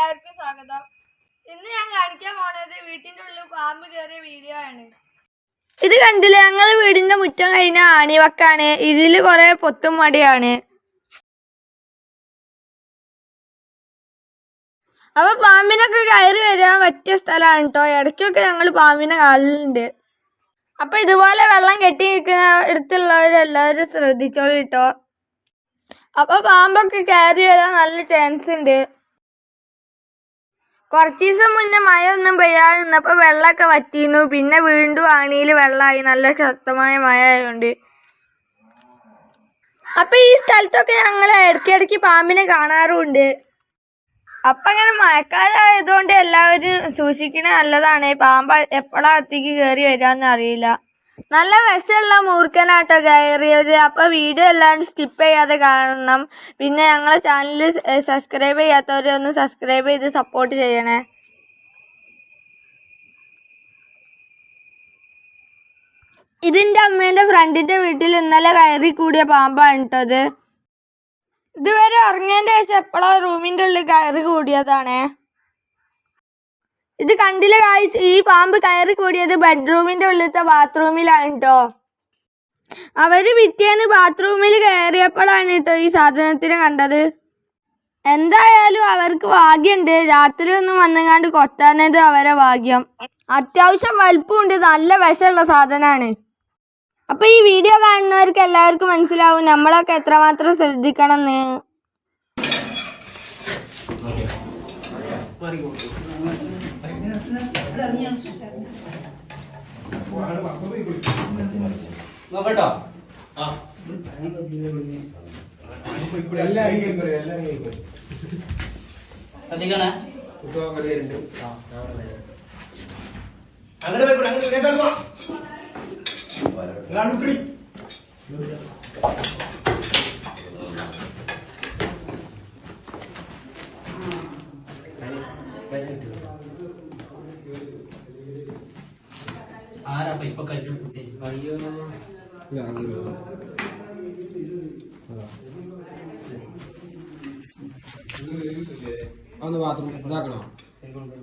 എല്ലാവർക്കും സ്വാഗതം. ഇന്ന് ഞാൻ കാണിക്കാൻ പോണത് വീട്ടിന്റെ ഉള്ളിൽ പാമ്പ് കയറിയ വീഡിയോ ആണ്. ഇത് കണ്ടില്ലേ, ഞങ്ങളെ വീടിന്റെ മുറ്റം കഴിഞ്ഞ ആണിവക്കാണ്. ഇതില് കുറെ പൊത്തും മടിയാണ്. അപ്പൊ പാമ്പിനൊക്കെ കയറി വരാൻ പറ്റിയ സ്ഥലമാണ് കേട്ടോ. ഇടയ്ക്കൊക്കെ ഞങ്ങൾ പാമ്പിനെ കാണലുണ്ട്. അപ്പൊ ഇതുപോലെ വെള്ളം കെട്ടി നിൽക്കുന്ന ഇടത്തുള്ളവരെല്ലാവരും ശ്രദ്ധിച്ചോളൂ കേട്ടോ. അപ്പൊ പാമ്പൊക്കെ കയറി വരാൻ നല്ല ചാൻസ് ഉണ്ട്. കുറച്ച് ദിവസം മുന്നേ മഴ ഒന്നും പെയ്യാതെ നിന്നപ്പോൾ വെള്ളമൊക്കെ വറ്റിയിരുന്നു. പിന്നെ വീണ്ടും ആണിയിൽ വെള്ളമായി, നല്ല ശക്തമായ മഴ ആയതുകൊണ്ട്. അപ്പൊ ഈ സ്ഥലത്തൊക്കെ ഞങ്ങൾ ഇടയ്ക്കിടയ്ക്ക് പാമ്പിനെ കാണാറുമുണ്ട്. അപ്പൊ അങ്ങനെ മഴക്കാലമായതുകൊണ്ട് എല്ലാവരും സൂക്ഷിക്കുന്നത് നല്ലതാണ്. പാമ്പ് എപ്പോഴാ അകത്തേക്ക് കയറി വരാമെന്ന് അറിയില്ല. നല്ല വിഷമുള്ള മൂർഖനാട്ടോ കയറിയത്. അപ്പോൾ വീഡിയോ എല്ലാവരും സ്കിപ്പ് ചെയ്യാതെ കാണണം. പിന്നെ ഞങ്ങളെ ചാനൽ സബ്സ്ക്രൈബ് ചെയ്യാത്തവരൊന്ന് സബ്സ്ക്രൈബ് ചെയ്ത് സപ്പോർട്ട് ചെയ്യണേ. ഇതിൻ്റെ അമ്മേൻ്റെ ഫ്രണ്ടിൻ്റെ വീട്ടിൽ ഇന്നലെ കയറി കൂടിയ പാമ്പാണ് കേട്ടത്. ഇതുവരെ ഉറങ്ങിയതിൻ്റെ ശേഷം എപ്പോഴോ റൂമിൻ്റെ ഉള്ളിൽ കയറി കൂടിയതാണ്. ഇത് കണ്ടില്ല ഗായ്സ്, ഈ പാമ്പ് കയറി കൂടിയത് ബെഡ്റൂമിൻ്റെ ഉള്ളിലത്തെ ബാത്റൂമിലാണ് കേട്ടോ. അവര് പിറ്റേന്ന് ബാത്റൂമിൽ കയറിയപ്പോഴാണ് കേട്ടോ ഈ സാധനത്തിനെ കണ്ടത്. എന്തായാലും അവർക്ക് ഭാഗ്യമുണ്ട്, രാത്രി ഒന്നും വന്നെങ്ങാണ്ട് കൊത്താനത് അവരെ ഭാഗ്യം. അത്യാവശ്യം വലിപ്പമുണ്ട്, നല്ല വിഷമുള്ള സാധനമാണ്. അപ്പൊ ഈ വീഡിയോ കാണുന്നവർക്ക് എല്ലാവർക്കും മനസ്സിലാവും നമ്മളൊക്കെ എത്രമാത്രം ശ്രദ്ധിക്കണം എന്ന്. നോക്കട്ടോ ശ്രദ്ധിക്കണേ. ആരാ ഇപ്പൊ കഴിഞ്ഞു അയ്യോ ഒന്ന് ബാത്റൂം ഇതാക്കണോ? പരിപാടി